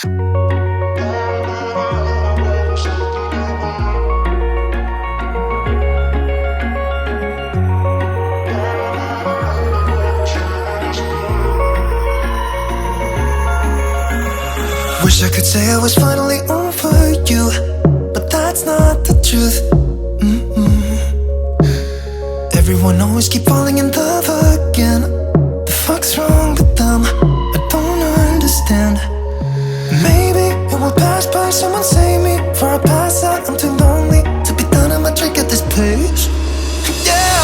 Wish I could say I was finally over you, but that's not the truth. Everyone always keep falling in love again. The fuck's wrong with them? I don't understand. Maybe it will pass by, someone save me. Before I pass out, I'm too lonely to be done. I'ma drink at this place. Yeah.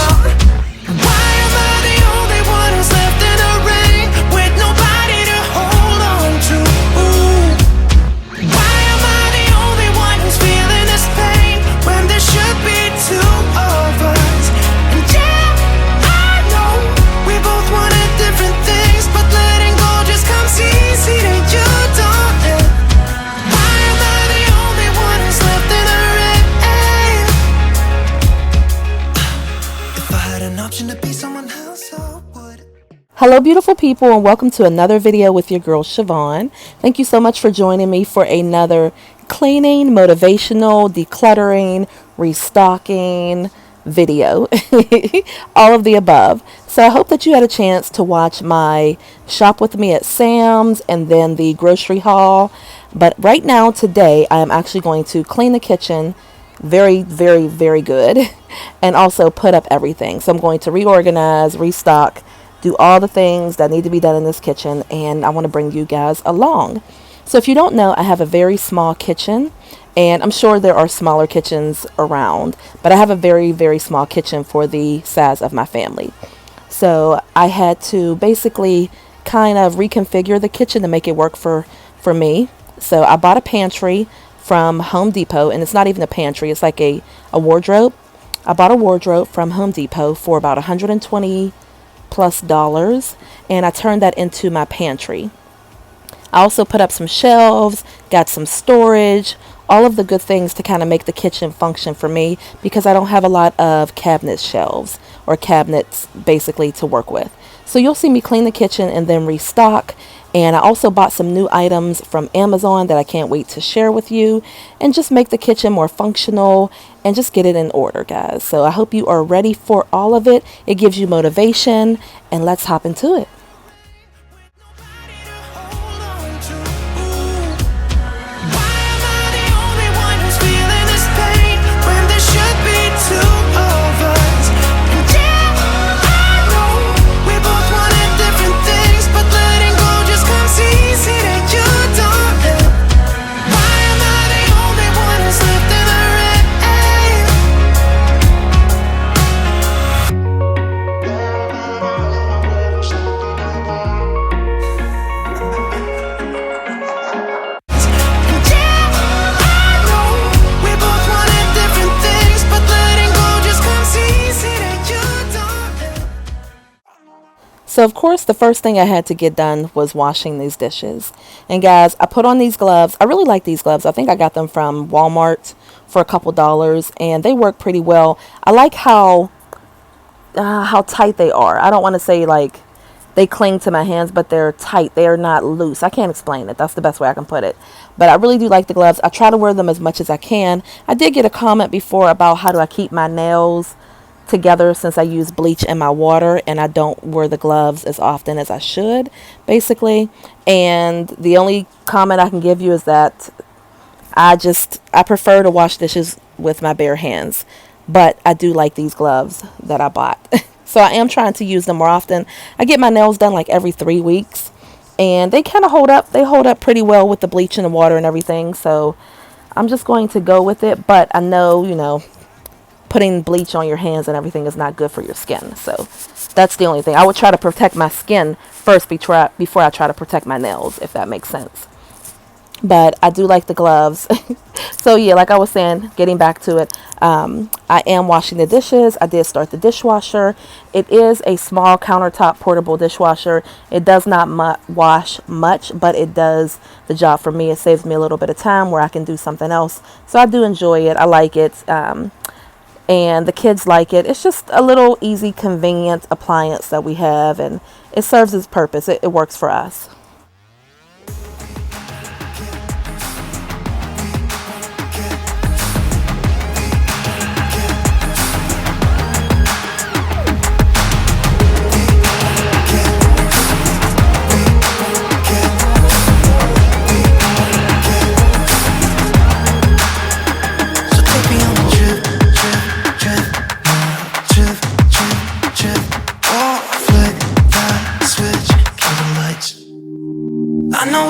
Why am I the only one who's left in the rain with nobody to hold on to? Why am I the only one who's feeling this pain when there should be two of us? And yeah, I know we both wanted different things, but letting go just comes easy to you, don't it? Why am I the only one who's left in the rain? If I had an option to be someone else, I would. Hello beautiful people, and welcome to another video with your girl Sha-Von. Thank you so much for joining me for another cleaning, motivational, decluttering, restocking video. All of the above. So I hope that you had a chance to watch my shop with me at Sam's and then the grocery haul. But right now, today, I am actually going to clean the kitchen very, very, very good, and also put up everything. So I'm going to reorganize, restock, do all the things that need to be done in this kitchen, and I want to bring you guys along. So if you don't know, I have a very small kitchen, and I'm sure there are smaller kitchens around, but I have a very, very small kitchen for the size of my family. So I had to basically kind of reconfigure the kitchen to make it work for me. So I bought a pantry from Home Depot, and it's not even a pantry, it's like a wardrobe. I bought a wardrobe from Home Depot for about $120 plus, and I turned that into my pantry. I also put up some shelves, got some storage, all of the good things to kind of make the kitchen function for me, because I don't have a lot of cabinet shelves or cabinets basically to work with. So you'll see me clean the kitchen and then restock. And I also bought some new items from Amazon that I can't wait to share with you, and just make the kitchen more functional and just get it in order, guys. So I hope you are ready for all of it. It gives you motivation, and let's hop into it. So of course, the first thing I had to get done was washing these dishes. And guys, I put on these gloves. I really like these gloves. I think I got them from Walmart for a couple dollars, and they work pretty well. I like how tight they are. I don't want to say like they cling to my hands, but they're tight. They are not loose. I can't explain it. That's the best way I can put it. But I really do like the gloves. I try to wear them as much as I can. I did get a comment before about how do I keep my nails together since I use bleach in my water, and I don't wear the gloves as often as I should, basically. And the only comment I can give you is that I prefer to wash dishes with my bare hands, but I do like these gloves that I bought. So I am trying to use them more often. I get my nails done like every 3 weeks, and they kind of hold up. They hold up pretty well with the bleach in the water and everything, so I'm just going to go with it. But I know, you know, putting bleach on your hands and everything is not good for your skin. So that's the only thing. I would try to protect my skin first before I try to protect my nails, if that makes sense. But I do like the gloves. So yeah, like I was saying, getting back to it, I am washing the dishes. I did start the dishwasher. It is a small countertop portable dishwasher. It does not wash much, but it does the job for me. It saves me a little bit of time where I can do something else. So I do enjoy it. I like it. And the kids like it. It's just a little easy, convenient appliance that we have, and it serves its purpose. It works for us.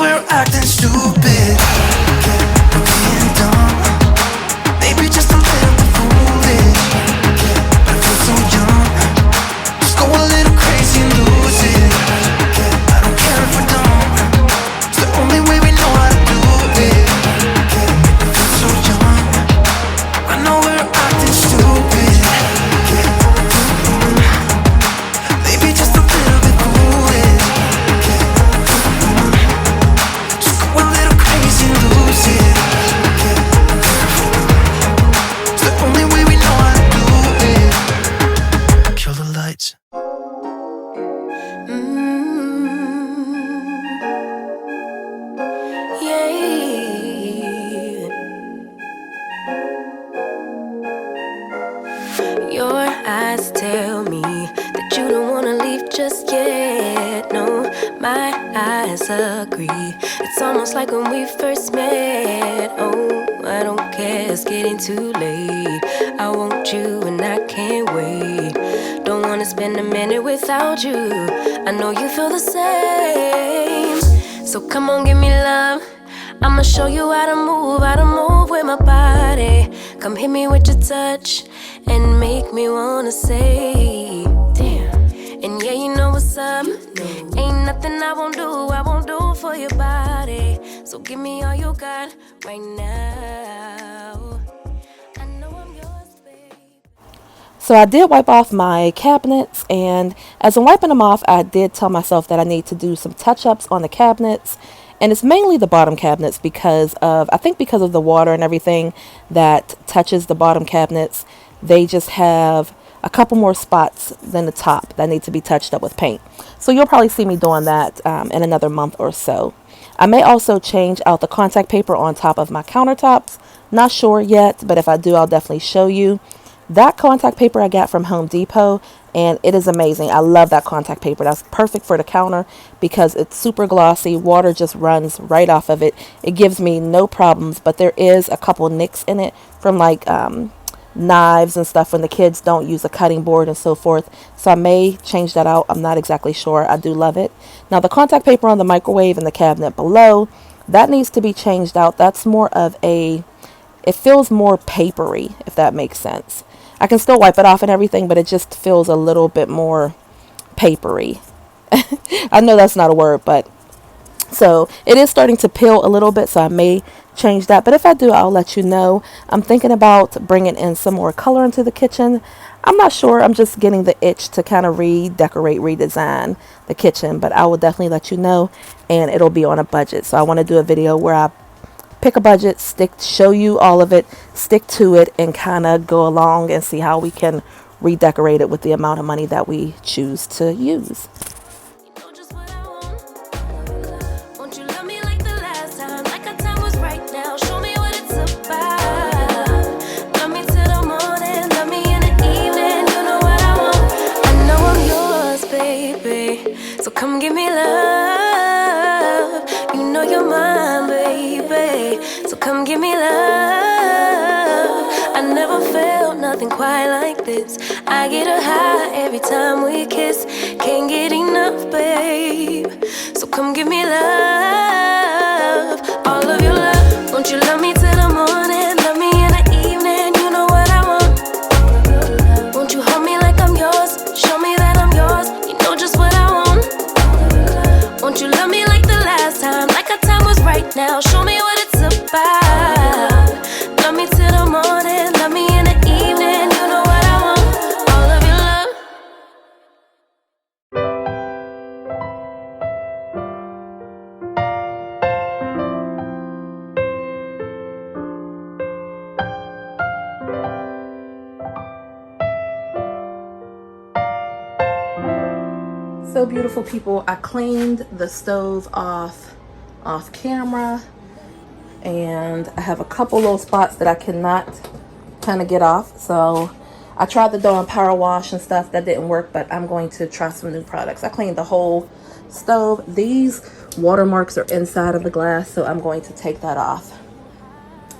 we're acting stupid, we're being dumb, maybe just a little bit foolish, but I feel so young. Just go a little crazy and lose it. I don't care if we're dumb, it's the only way we know how to do it. I feel so young, I know we're acting stupid, maybe just a little bit foolish. Just go a little crazy and lose it. It's the only way we know how to do it. Kill the lights. Your eyes tell me that you don't wanna leave just yet. No, my eyes agree. It's almost like when we first met. Oh, I don't care, it's getting too late. I want you and I can't wait. Don't wanna spend a minute without you. I know you feel the same. So come on, give me love. I'ma show you how to move with my body. Come hit me with your touch and make me wanna say, damn. And yeah, you know what's up. Ain't nothing I won't do for your body. So give me all you got right now. I know I'm yours, babe. So I did wipe off my cabinets, and as I'm wiping them off, I did tell myself that I need to do some touch-ups on the cabinets. And it's mainly the bottom cabinets because of the water and everything that touches the bottom cabinets. They just have a couple more spots than the top that need to be touched up with paint. So you'll probably see me doing that in another month or so. I may also change out the contact paper on top of my countertops. Not sure yet, but if I do, I'll definitely show you. That contact paper I got from Home Depot, and it is amazing. I love that contact paper. That's perfect for the counter because it's super glossy. Water just runs right off of it. It gives me no problems, but there is a couple nicks in it from like knives and stuff when the kids don't use a cutting board and so forth. So I may change that out. I'm not exactly sure. I do love it. Now the contact paper on the microwave and the cabinet below, that needs to be changed out. That's more of it feels more papery, if that makes sense. I can still wipe it off and everything, but it just feels a little bit more papery. I know that's not a word, but so it is starting to peel a little bit, so I may change that. But if I do, I'll let you know. I'm thinking about bringing in some more color into the kitchen. I'm not sure. I'm just getting the itch to kind of redecorate, redesign the kitchen, but I will definitely let you know, and it'll be on a budget. So I want to do a video where I pick a budget, show you all of it, stick to it, and kind of go along and see how we can redecorate it with the amount of money that we choose to use. You know just what I want. Won't you love me like the last time? Like our time was right now. Show me what it's about. Love me till the morning, love me in the evening. You know what I want. I know I'm yours, baby. So come give me love. You know you're mine, baby. So come give me love. I never felt nothing quite like this. I get a high every time we kiss. Can't get enough, babe. So come give me love. All of your love. Won't you love me till the morning? Love me in the evening. You know what I want. Won't you hold me like I'm yours? Show me that I'm yours. You know just what I want. Won't you love me like the last time? Like our time was right now. Show me what it's about. Love me till the morning. Love me in the evening. You know what I want. All of your love. So beautiful, people. I cleaned the stove off camera, and I have a couple little spots that I cannot kind of get off. So I tried the Dawn power wash and stuff. That didn't work, but I'm going to try some new products. I cleaned the whole stove. These watermarks are inside of the glass, so I'm going to take that off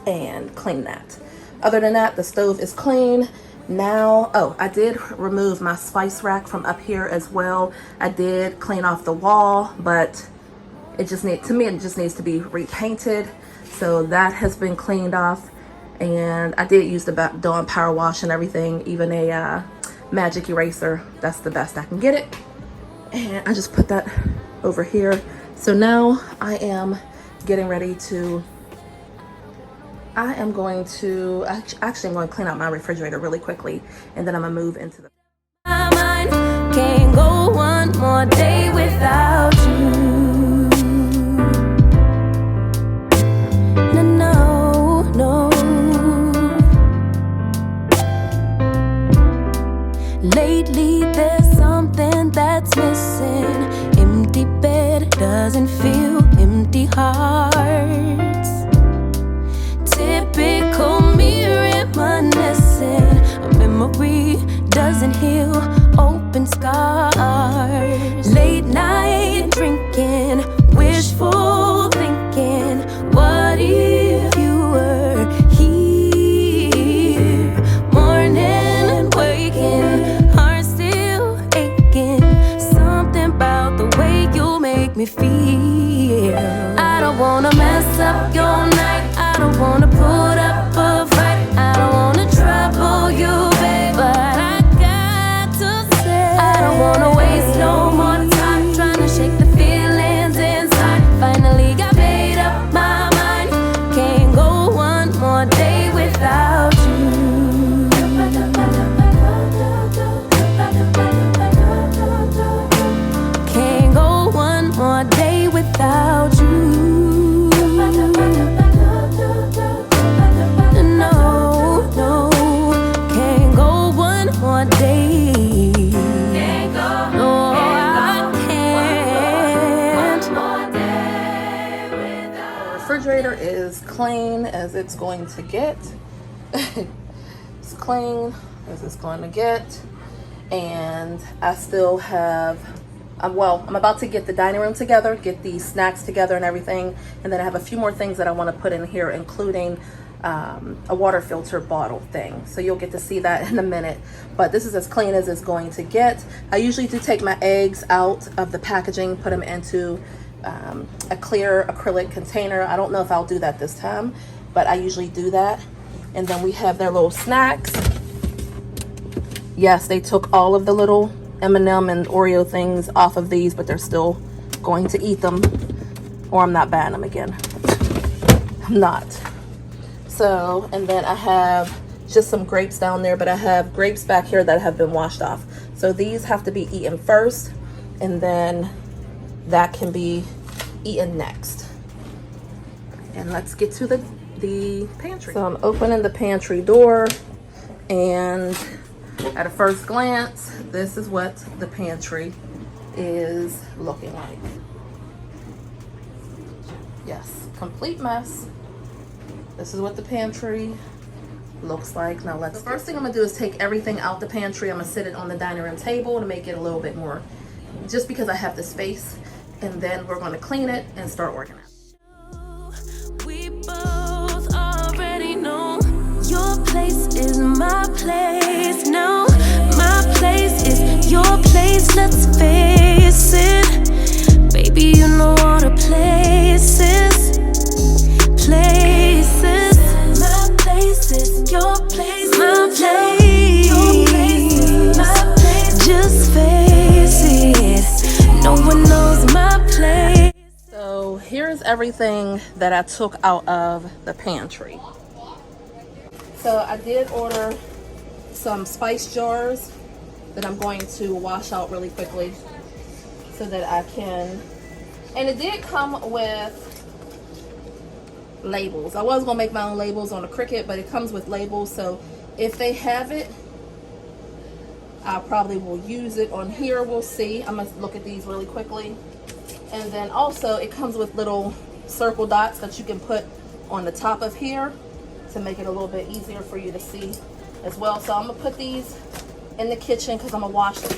and clean that. Other than that, the stove is clean. Now, oh, I did remove my spice rack from up here as well. I did clean off the wall, but it just to me it just needs to be repainted. So that has been cleaned off, and I did use the Dawn power wash and everything, even a magic eraser. That's the best I can get it. And I just put that over here. So now I am getting ready to, I'm going to clean out my refrigerator really quickly, and then I'm gonna move into the My mind can't go one more day without you. No, no, no. Lately there's something that's missing. Empty bed doesn't feel empty hearts. Typical me reminiscing. A memory doesn't heal open scars. Late night drinking, wishful thinking. What if you were here? Morning and waking, heart still aching. Something about the way you make me feel. I don't wanna mess up your night. I don't wanna put up a fight. I don't wanna trouble you, babe, but I got to say, I don't wanna waste no more time trying to shake the feelings inside. Finally got made up my mind. Can't go one more day without you. Can't go one more day without you. No, no, can't go one more day. No, I can't. The refrigerator is clean as it's going to get. It's clean as it's going to get. And I still have, well, I'm about to get the dining room together, get the snacks together and everything. And then I have a few more things that I want to put in here, including a water filter bottle thing. So you'll get to see that in a minute. But this is as clean as it's going to get. I usually do take my eggs out of the packaging, put them into a clear acrylic container. I don't know if I'll do that this time, but I usually do that. And then we have their little snacks. Yes, they took all of the little M&M and Oreo things off of these, but they're still going to eat them, or I'm not buying them again. I'm not. So, and then I have just some grapes down there, but I have grapes back here that have been washed off. So these have to be eaten first, and then that can be eaten next. And let's get to the pantry. So I'm opening the pantry door, and at a first glance, this is what the pantry is looking like. Yes, complete mess. This is what the pantry looks like. Now the first thing I'm gonna do is take everything out the pantry. I'm gonna sit it on the dining room table to make it a little bit more, just because I have the space. And then we're gonna clean it and start organizing. We both already know your place is my place. No, my place is your place. Let's face it, baby. You know all the places. My place is your place. My place, your place is my place. Just face it. No one knows my place. So here's everything that I took out of the pantry. So I did order some spice jars that I'm going to wash out really quickly so that I can, and it did come with labels. I was gonna make my own labels on the Cricut, but it comes with labels, so if they have it, I probably will use it on here. We'll see. I'm gonna look at these really quickly. And then also it comes with little circle dots that you can put on the top of here to make it a little bit easier for you to see as well. So I'm gonna put these in the kitchen because I'm gonna wash them.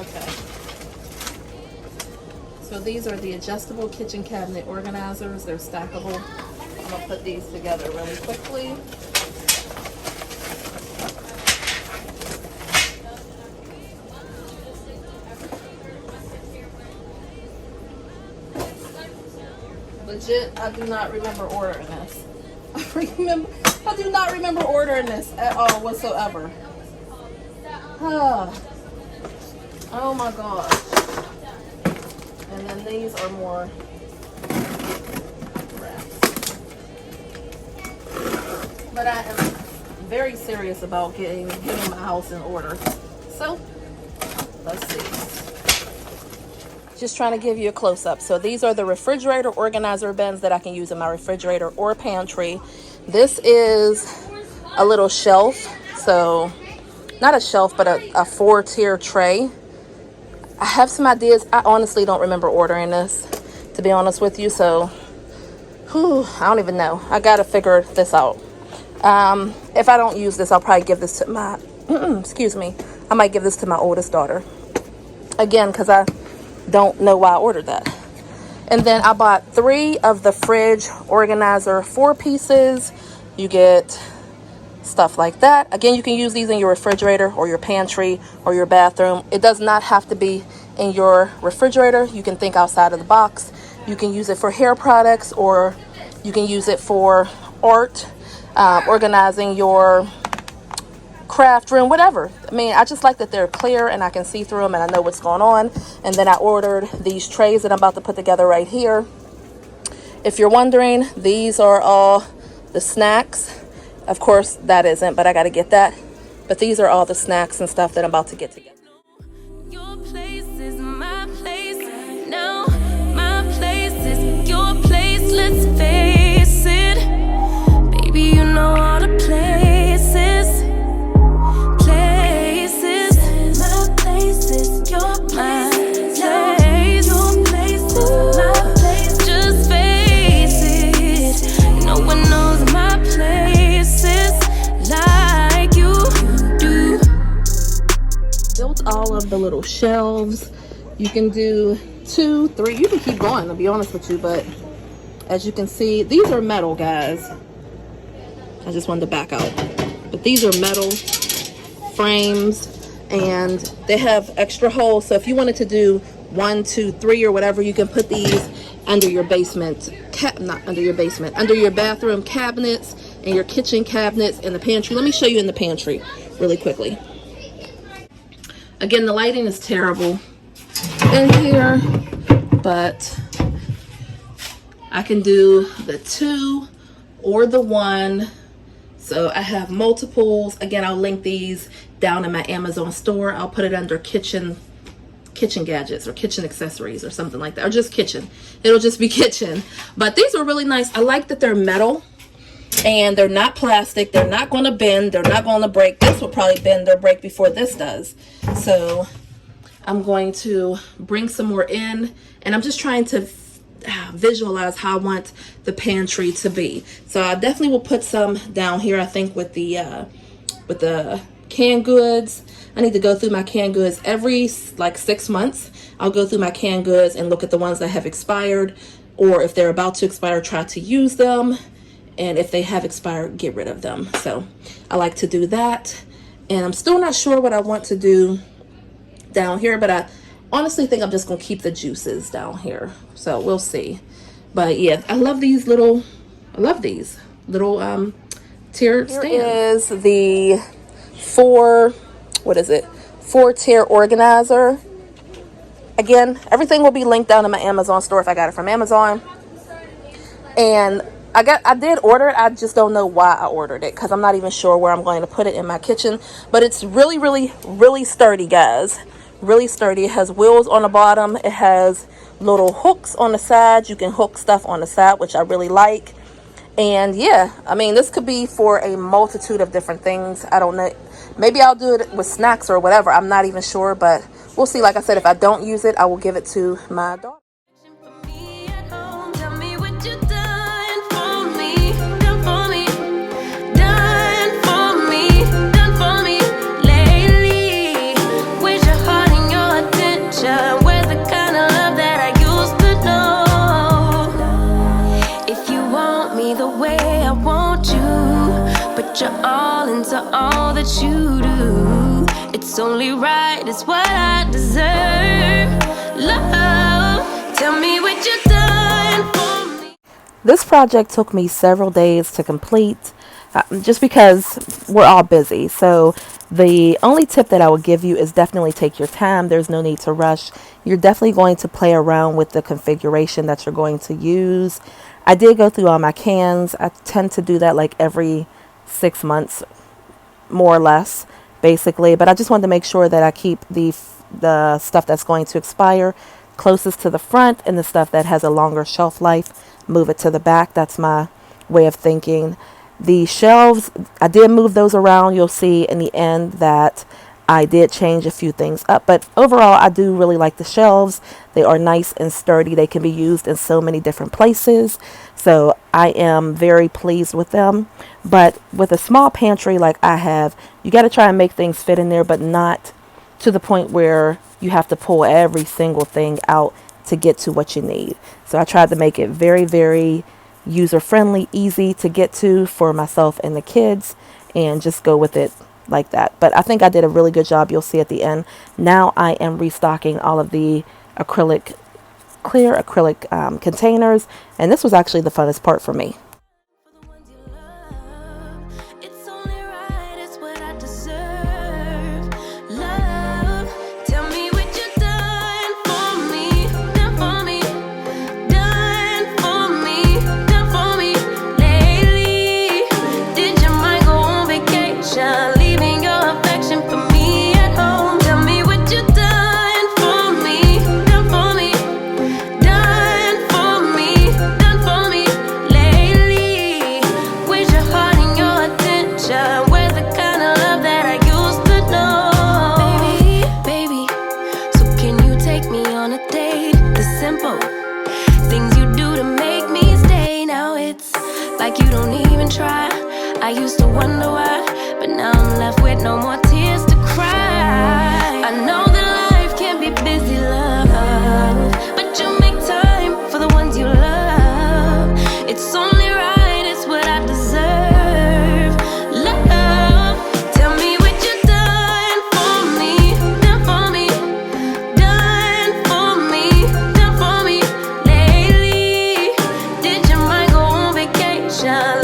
Okay. So these are the adjustable kitchen cabinet organizers. They're stackable. I'm gonna put these together really quickly. Legit, I do not remember ordering this. I do not remember ordering this at all whatsoever. Oh my gosh. And then these are more wraps. But I am very serious about getting my house in order. So, let's see. Just trying to give you a close-up. So these are the refrigerator organizer bins that I can use in my refrigerator or pantry. This is a little shelf. So, not a shelf, but a 4-tier tray. I have some ideas. I honestly don't remember ordering this, to be honest with you. So, I don't even know. I got to figure this out. If I don't use this, I'll probably give this to my, excuse me. I might give this to my oldest daughter. Again, because I don't know why I ordered that. And then I bought 3 of the fridge organizer 4 pieces. You get stuff like that. Again, you can use these in your refrigerator or your pantry or your bathroom. It does not have to be in your refrigerator. You can think outside of the box. You can use it for hair products, or you can use it for art, organizing your craft room, whatever. I mean, I just like that they're clear and I can see through them and I know what's going on. And then I ordered these trays that I'm about to put together right here. If you're wondering, these are all the snacks. Of course, that isn't, but I got to get that. But these are all the snacks and stuff that I'm about to get together. Your place is my place. Now my place is your place. Let's face it. Baby, you know all the places. My place is your place. Your place is my place. Just face it. No one knows my places like you do. Built all of the little shelves. You can do 2, 3. You can keep going, to be honest with you, but as you can see, these are metal, guys. I just wanted to back out. But these are metal frames and they have extra holes. So if you wanted to do 1, 2, 3 or whatever, you can put these under your basement, not under your basement, under your bathroom cabinets and your kitchen cabinets in the pantry. Let me show you in the pantry really quickly. Again, the lighting is terrible in here, but I can do the 2 or the 1. So I have multiples. Again, I'll link these down in my Amazon store. I'll put it under kitchen gadgets or kitchen accessories or something like that, or just kitchen. It'll just be kitchen. But these are really nice. I like that they're metal and they're not plastic. They're not going to bend. They're not going to break. This will probably bend or break before this does. So I'm going to bring some more in, and I'm just trying to visualize how I want the pantry to be. So I definitely will put some down here. I think with the canned goods, I need to go through my canned goods every like 6 months. I'll go through my canned goods and look at the ones that have expired, or if they're about to expire, try to use them, and if they have expired, get rid of them. So I like to do that. And I'm still not sure what I want to do down here, but I honestly think I'm just gonna keep the juices down here. So we'll see. But yeah, I love these little tier stands. Here is the 4-tier organizer. Again, everything will be linked down in my Amazon store if I got it from Amazon. And I did order it. I just don't know why I ordered it, because I'm not even sure where I'm going to put it in my kitchen. But it's really, really, really sturdy, guys. Really sturdy. It has wheels on the bottom. It has little hooks on the side. You can hook stuff on the side, which I really like. And yeah, I mean, this could be for a multitude of different things. I don't know. Maybe I'll do it with snacks or whatever. I'm not even sure, but we'll see. Like I said, if I don't use it, I will give it to my daughter. You're all into all that you do. It's only right, it's what I deserve. Love, tell me what you've done for me. This project took me several days to complete, just because we're all busy. So the only tip that I would give you is definitely take your time. There's no need to rush. You're definitely going to play around with the configuration that you're going to use. I did go through all my cans. I tend to do that like every 6 months, more or less, basically. But I just wanted to make sure that I keep the stuff that's going to expire closest to the front, and the stuff that has a longer shelf life, move it to the back. That's my way of thinking. The shelves, I did move those around. You'll see in the end that I did change a few things up, but overall I do really like the shelves. They are nice and sturdy. They can be used in so many different places, so I am very pleased with them. But with a small pantry like I have, you got to try and make things fit in there, but not to the point where you have to pull every single thing out to get to what you need. So I tried to make it very, very user-friendly, easy to get to for myself and the kids, and just go with it like that. But I think I did a really good job. You'll see at the end. Now I am restocking all of the clear acrylic containers, and this was actually the funnest part for me. I used to wonder why, but now I'm left with no more tears to cry. I know that life can be busy, love, but you make time for the ones you love. It's only right, it's what I deserve. Love, tell me what you done for me, done for me, done for me, done for me lately. Did your mind go on vacation?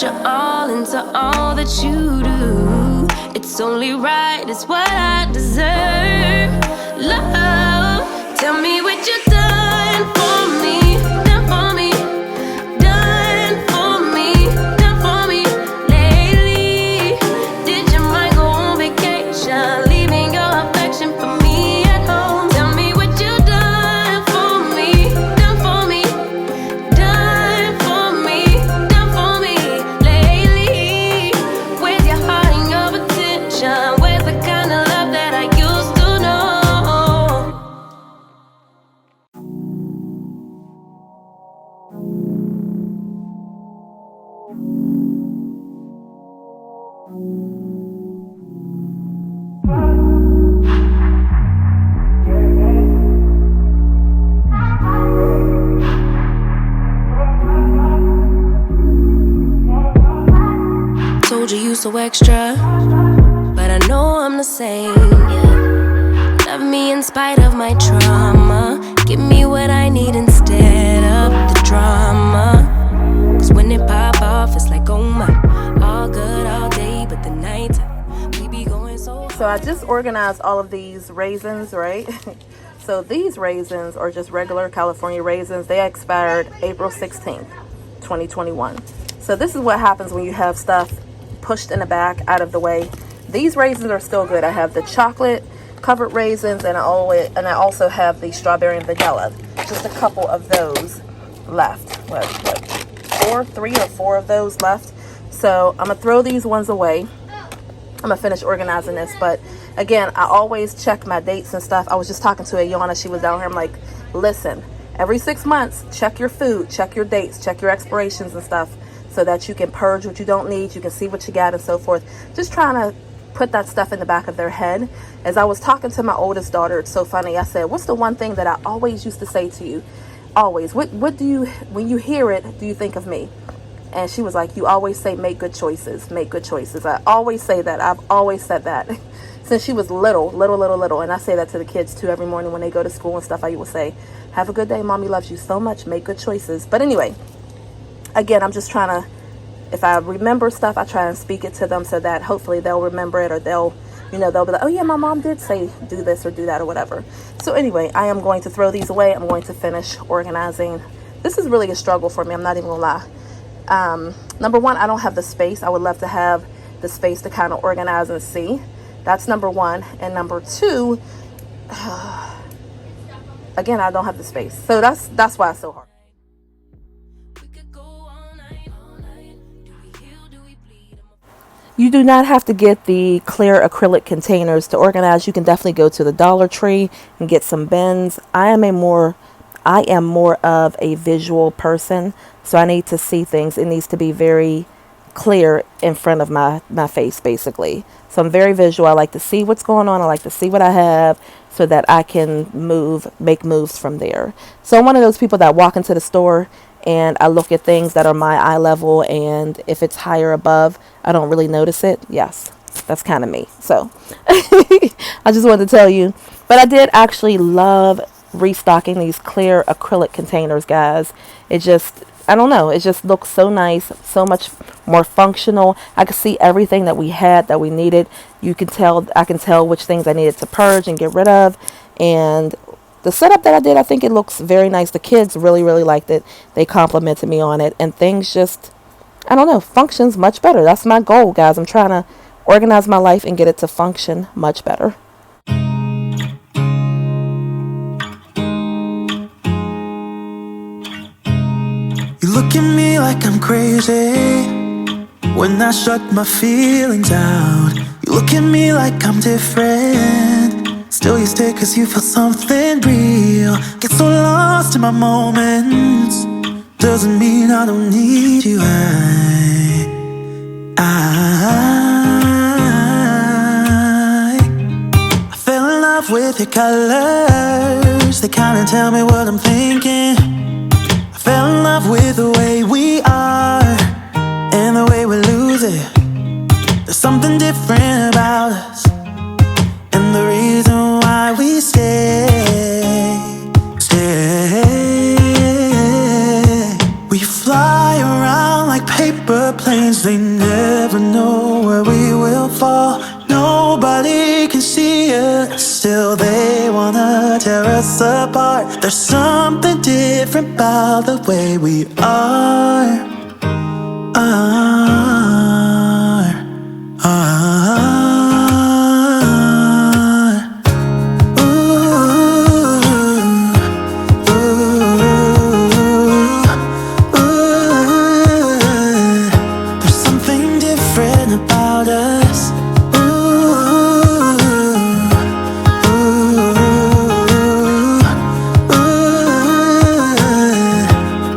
You're all into all that you do. It's only right, it's what I deserve. Love, tell me what you done for me, done for me, done for me, done for me lately. Did your mind go on vacation, leaving your affection for me at home? Tell me what you done for me, done for me, done for me, done for me. Where's the kind of love that I used to know? Told you you so extra, but I know I'm the same. Love me in spite of my trauma. Give me what I need instead of the drama. Cause when it pop off, it's like, oh my, all good all day, but the night we be going so. So I just organized all of these raisins, right? So these raisins are just regular California raisins. They expired April 16th, 2021. So this is what happens when you have stuff pushed in the back, out of the way. These raisins are still good. I have the chocolate covered raisins, and I also have the strawberry and vanilla. Just a couple of those left. What, 3 or 4 of those left. So I'm gonna throw these ones away. I'm gonna finish organizing this, but again, I always check my dates and stuff. I was just talking to Ayanna. She was down here. I'm like, listen, every 6 months, check your food, check your dates, check your expirations and stuff, so that you can purge what you don't need, you can see what you got and so forth. Just trying to put that stuff in the back of their head. As I was talking to my oldest daughter, it's so funny, I said, what's the one thing that I always used to say to you? Always. What do you, when you hear it, do you think of me? And she was like, you always say, make good choices, make good choices. I always say that. I've always said that since she was little. And I say that to the kids too every morning when they go to school and stuff. I will say, have a good day. Mommy loves you so much. Make good choices. But anyway, again, I'm just trying to, if I remember stuff, I try and speak it to them so that hopefully they'll remember it, or they'll, you know, they'll be like, oh yeah, my mom did say do this or do that or whatever. So anyway, I am going to throw these away. I'm going to finish organizing. This is really a struggle for me. I'm not even gonna lie. Number one, I don't have the space. I would love to have the space to kind of organize and see. That's number one. And number two, again, I don't have the space. So that's why it's so hard. You do not have to get the clear acrylic containers to organize. You can definitely go to the Dollar Tree and get some bins. I am more of a visual person, so I need to see things. It needs to be very clear in front of my face, basically. So I'm very visual. I like to see what's going on. I like to see what I have so that I can make moves from there. So I'm one of those people that walk into the store and I look at things that are my eye level, and if it's higher above, I don't really notice it. Yes, that's kind of me. So I just wanted to tell you. But I did actually love restocking these clear acrylic containers, guys. It just, I don't know, it just looks so nice, so much more functional. I could see everything that we had, that we needed. You can tell, I can tell which things I needed to purge and get rid of. And the setup that I did, I think it looks very nice. The kids really liked it. They complimented me on it, and things just, I don't know, functions much better. That's my goal, guys. I'm trying to organize my life and get it to function much better. You look at me like I'm crazy when I shut my feelings out. You look at me like I'm different, still you stay cause you feel something real. Get so lost in my moments, doesn't mean I don't need you. I fell in love with your colors, they kinda tell me what I'm thinking. I fell in love with the way we are and the way we lose it. There's something different about us, and the reason why we stay. We fly around like paper planes, they never know where we will fall. Nobody can see us, still they wanna tear us apart. There's something different about the way we are. There's something different about us.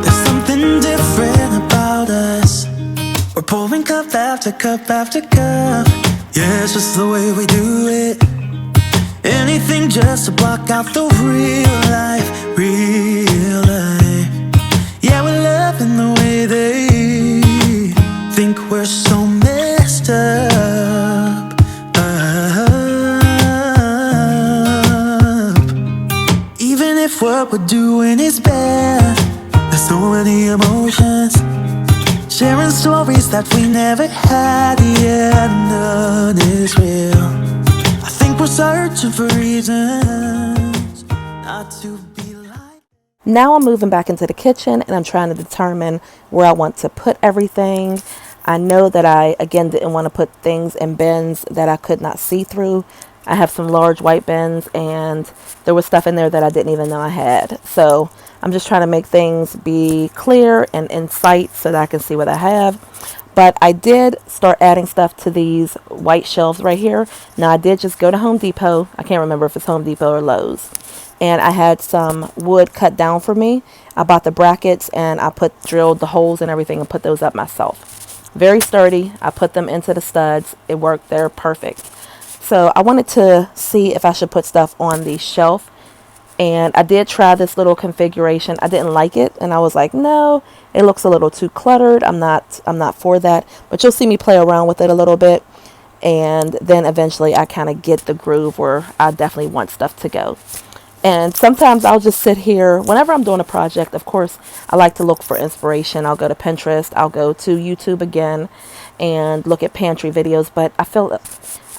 There's something different about us. We're pouring cup after cup after cup. Yeah, it's just the way we do it. Anything just to block out the real life, real life. Yeah, we're loving the way they think we're so messed up. Even if what we're doing is bad, there's so many emotions, sharing stories that we never had. Yeah, none is real. I think we're searching for reasons not to be like. Now I'm moving back into the kitchen and I'm trying to determine where I want to put everything. I know that I, again, didn't want to put things in bins that I could not see through. I have some large white bins and there was stuff in there that I didn't even know I had. So I'm just trying to make things be clear and in sight so that I can see what I have. But I did start adding stuff to these white shelves right here. Now I did just go to Home Depot. I can't remember if it's Home Depot or Lowe's. And I had some wood cut down for me. I bought the brackets and I drilled the holes and everything and put those up myself. Very sturdy. I put them into the studs. It worked. They're perfect. So I wanted to see if I should put stuff on the shelf. And I did try this little configuration. I didn't like it. And I was like, no, it looks a little too cluttered. I'm not for that. But you'll see me play around with it a little bit. And then eventually I kind of get the groove where I definitely want stuff to go. And sometimes I'll just sit here whenever I'm doing a project. Of course, I like to look for inspiration. I'll go to Pinterest. I'll go to YouTube again and look at pantry videos. But I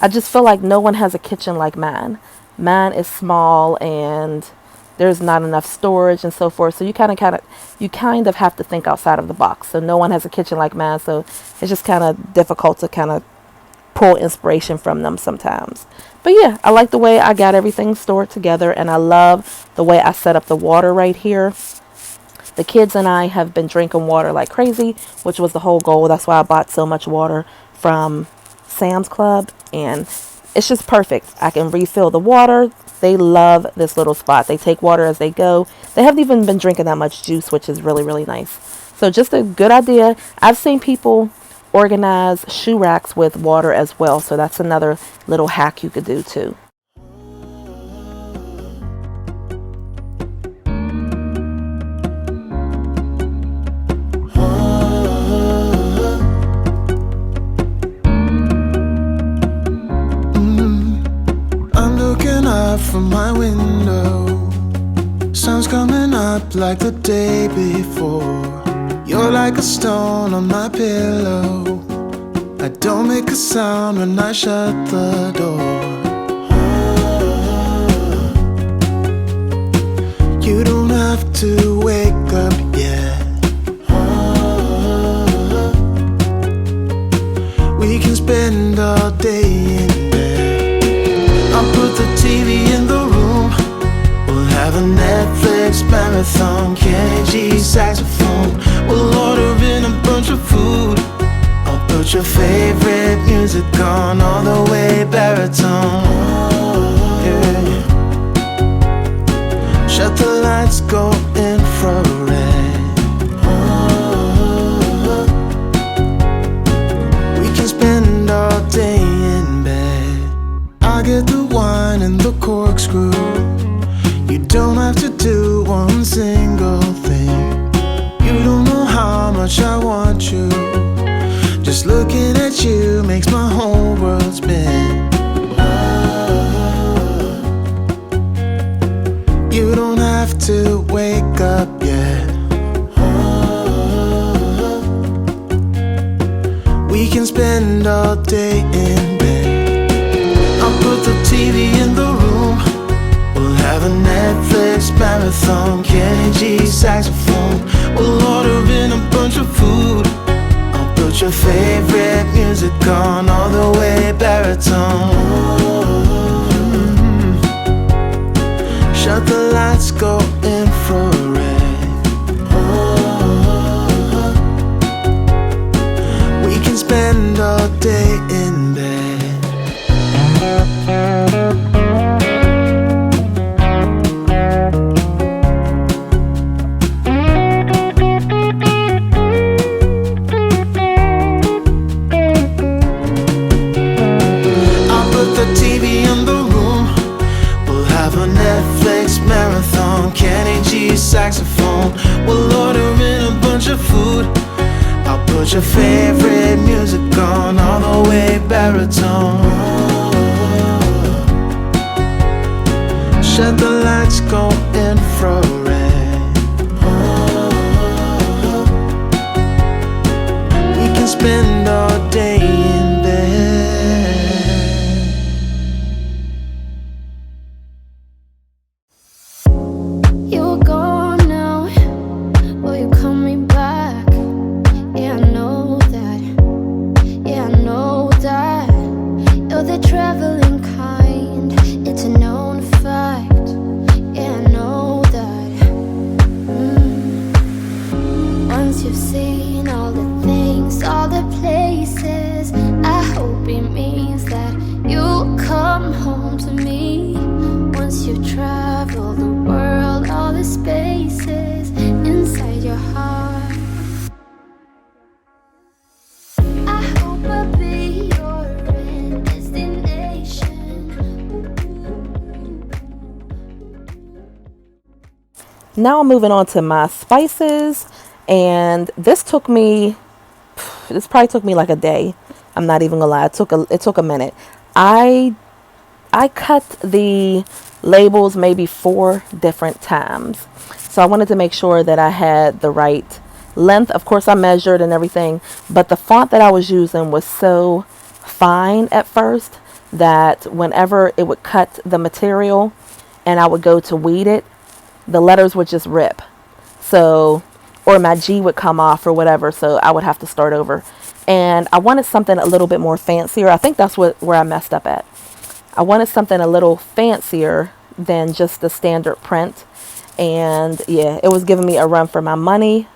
just feel like no one has a kitchen like mine. Mine is small and there's not enough storage and so forth. So you kind of have to think outside of the box. So no one has a kitchen like mine. So it's just kind of difficult to kind of pull inspiration from them sometimes. But yeah, I like the way I got everything stored together, and I love the way I set up the water right here. The kids and I have been drinking water like crazy, which was the whole goal. That's why I bought so much water from Sam's Club, and it's just perfect. I can refill the water. They love this little spot. They take water as they go. They haven't even been drinking that much juice, which is really, really nice. So just a good idea. I've seen people organize shoe racks with water as well, so that's another little hack you could do too. I'm looking up from my window, sun's coming up like the day before. You're like a stone on my pillow. I don't make a sound when I shut the door. You don't have to wake up yet. We can spend all day in bed. I'll put the TV in the room. We'll have a Netflix marathon, Kenny G saxophone. We'll order in a bunch of food. I'll put your favorite music on, all the way baritone. Yeah. Shut the lights, go infrared. We can spend all day in bed. I'll get the wine and the corkscrew. You don't have to do one single thing. You don't know how much I want you. Just looking at you makes my whole world spin. You don't have to wake up yet. We can spend all day in bed. I'll put the TV in the room. We'll have a Netflix marathon, Kenny G saxophone. We'll order in a bunch of food. I'll put your favorite music on, all the way baritone. Shut the lights, go infrared. We can spend all day in bed. Kenny G saxophone. We'll order in a bunch of food. I'll put your favorite music on, all the way baritone. Shut the lights, go infrared. We can spend all day in bed. Traveling kind, it's a known fact. Yeah, I know Now I'm moving on to my spices, and this probably took me like a day. I'm not even gonna lie, it took a minute. I cut the labels maybe 4 different times. So I wanted to make sure that I had the right length. Of course I measured and everything, but the font that I was using was so fine at first that whenever it would cut the material and I would go to weed it, the letters would just rip. So, or my G would come off or whatever, so I would have to start over. And I wanted something a little bit more fancier. I think that's where I messed up at. I wanted something a little fancier than just the standard print. And yeah, it was giving me a run for my money.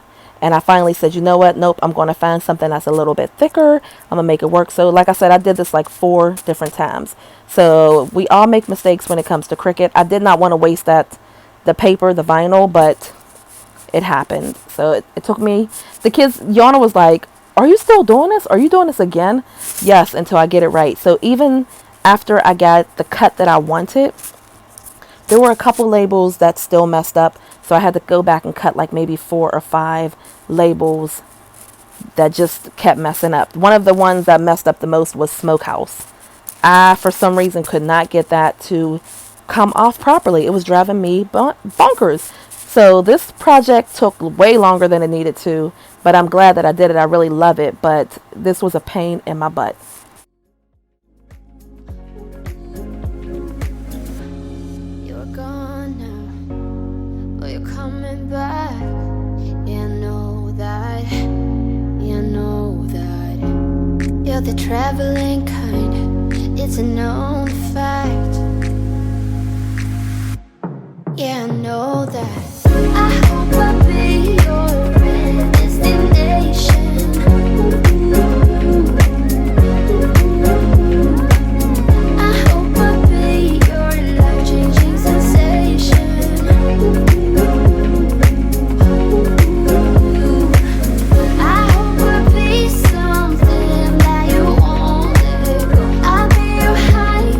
And I finally said, you know what? Nope, I'm going to find something that's a little bit thicker. I'm going to make it work. So like I said, I did this like 4 different times. So we all make mistakes when it comes to Cricut. I did not want to waste the paper, the vinyl, but it happened. So it took me, the kids, Yana was like, are you still doing this? Are you doing this again? Yes, until I get it right. So even after I got the cut that I wanted, there were a couple labels that still messed up. So I had to go back and cut like maybe 4 or 5 labels that just kept messing up. One of the ones that messed up the most was Smokehouse. I, for some reason, could not get that to come off properly. It was driving me bonkers. So this project took way longer than it needed to, but I'm glad that I did it. I really love it, but this was a pain in my butt. You're gone now, but you're coming back. You know that, you know that. You're the traveling kind, it's a known fact. Yeah, I know that. I hope I'll be your destination. I hope I'll be your life-changing sensation. I hope I'll be something that you won't let go. I'll be your high.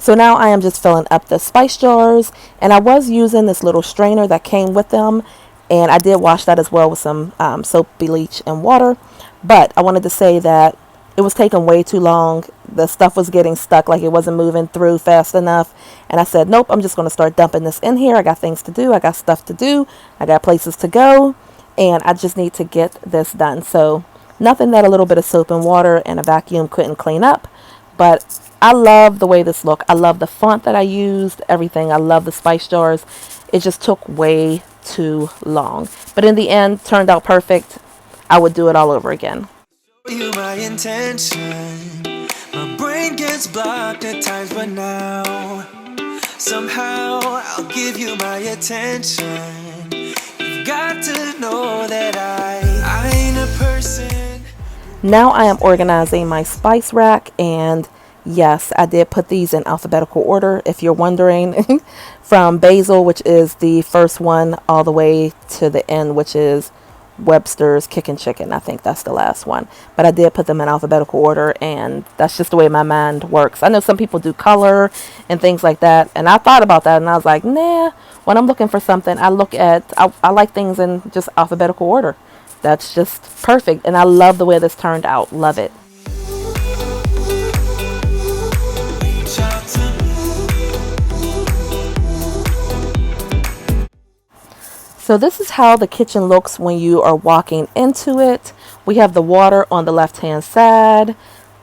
So now I am just filling up the spice jars, and I was using this little strainer that came with them, and I did wash that as well with some soap, bleach, and water. But I wanted to say that it was taking way too long. The stuff was getting stuck, like it wasn't moving through fast enough. And I said, nope, I'm just going to start dumping this in here. I got things to do. I got stuff to do. I got places to go. And I just need to get this done. So nothing that a little bit of soap and water and a vacuum couldn't clean up. But I love the way this looked. I love the font that I used, everything. I love the spice jars. It just took way too long. But in the end, turned out perfect. I would do it all over again. You my intention. My brain gets blocked at times, but now somehow I'll give you my attention. You've got to know that I ain't a person. Now I am organizing my spice rack, and yes, I did put these in alphabetical order, if you're wondering. From basil, which is the first one, all the way to the end, which is Webster's Kickin' Chicken. I think that's the last one. But I did put them in alphabetical order, and that's just the way my mind works. I know some people do color and things like that, and I thought about that, and I was like, nah, when I'm looking for something, I like things in just alphabetical order. That's just perfect, and I love the way this turned out. Love it. So this is how the kitchen looks when you are walking into it. We have the water on the left hand side,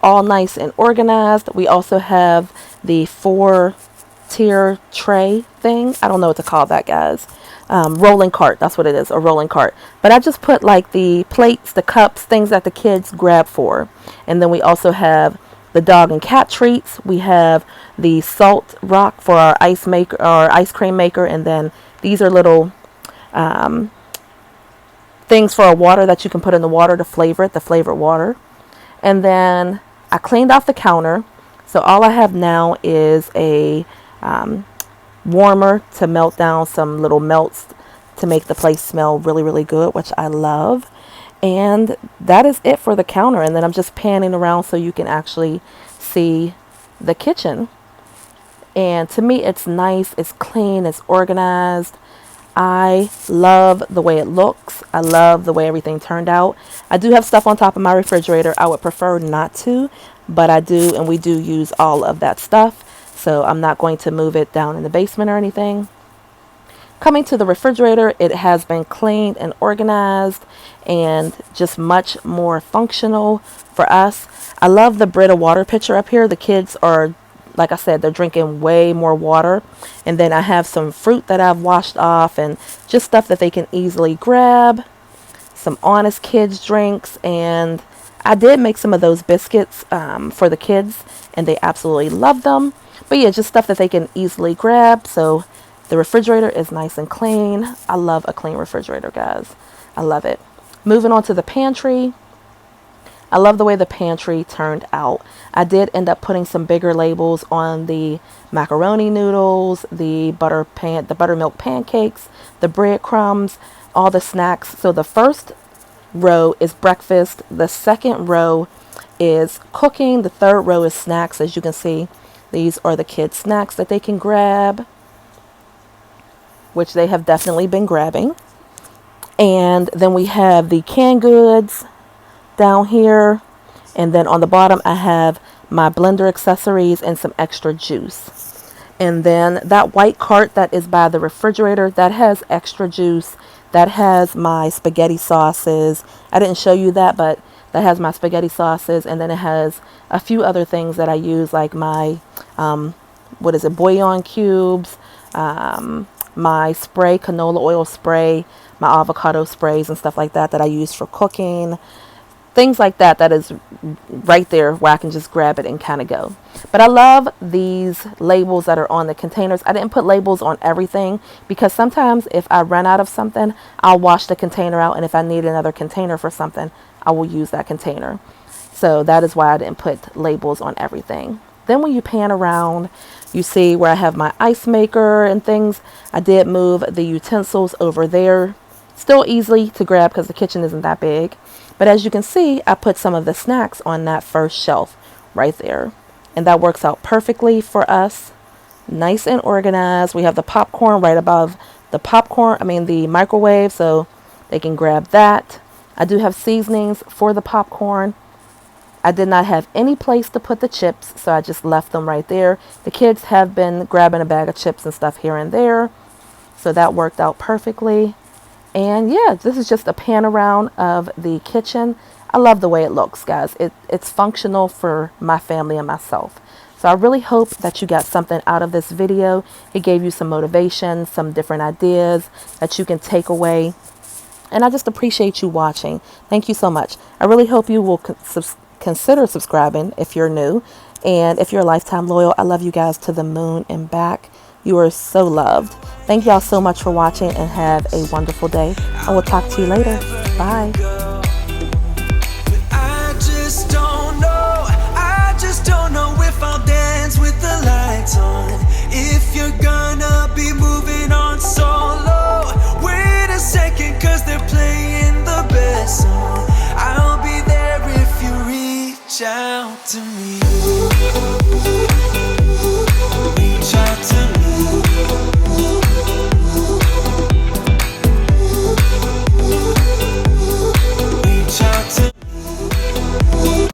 all nice and organized. We also have the 4-tier tray thing. I don't know what to call that, guys. Rolling cart, that's what it is, a rolling cart. But I just put like the plates, the cups, things that the kids grab for. And then we also have the dog and cat treats. We have the salt rock for our ice cream maker, and then these are little things for our water that you can put in the water to flavor it, the flavored water. And then I cleaned off the counter, so all I have now is a warmer to melt down some little melts to make the place smell really, really good, which I love. And that is it for the counter. And then I'm just panning around so you can actually see the kitchen. And to me, it's nice, it's clean, it's organized. I love the way it looks. I love the way everything turned out. I do have stuff on top of my refrigerator. I would prefer not to, but I do, and we do use all of that stuff. So I'm not going to move it down in the basement or anything. Coming to the refrigerator, it has been cleaned and organized and just much more functional for us. I love the Brita water pitcher up here. The kids are, like I said, they're drinking way more water. And then I have some fruit that I've washed off and just stuff that they can easily grab. Some Honest Kids drinks. And I did make some of those biscuits for the kids, and they absolutely love them. But yeah, just stuff that they can easily grab. So the refrigerator is nice and clean. I love a clean refrigerator, guys. I love it. Moving on to the pantry. I love the way the pantry turned out. I did end up putting some bigger labels on the macaroni noodles, the buttermilk pancakes, the breadcrumbs, all the snacks. So the first row is breakfast. The second row is cooking. The third row is snacks. As you can see, these are the kids' snacks that they can grab, which they have definitely been grabbing. And then we have the canned goods down here, and then on the bottom I have my blender accessories and some extra juice. And then that white cart that is by the refrigerator, that has extra juice, that has my spaghetti sauces. I didn't show you that, but that has my spaghetti sauces, and then it has a few other things that I use, like my bouillon cubes, my spray, canola oil spray, my avocado sprays and stuff like that I use for cooking. Things like that is right there where I can just grab it and kind of go. But I love these labels that are on the containers. I didn't put labels on everything because sometimes if I run out of something, I'll wash the container out, and if I need another container for something, I will use that container. So that is why I didn't put labels on everything. Then when you pan around, you see where I have my ice maker and things. I did move the utensils over there. Still easily to grab because the kitchen isn't that big. But as you can see, I put some of the snacks on that first shelf right there. And that works out perfectly for us. Nice and organized. We have the popcorn right above the microwave, so they can grab that. I do have seasonings for the popcorn. I did not have any place to put the chips, so I just left them right there. The kids have been grabbing a bag of chips and stuff here and there, so that worked out perfectly. And yeah, this is just a pan around of the kitchen. I love the way it looks, guys. It's functional for my family and myself. So I really hope that you got something out of this video. It gave you some motivation, some different ideas that you can take away. And I just appreciate you watching. Thank you so much. I really hope you will consider subscribing if you're new. And if you're a lifetime loyal, I love you guys to the moon and back. You are so loved. Thank y'all so much for watching and have a wonderful day. I will talk to you later. Bye. With the lights on, if you're gonna be moving on solo, wait a second, cause they're playing the best song. I'll be there if you reach out to me. Reach out to me.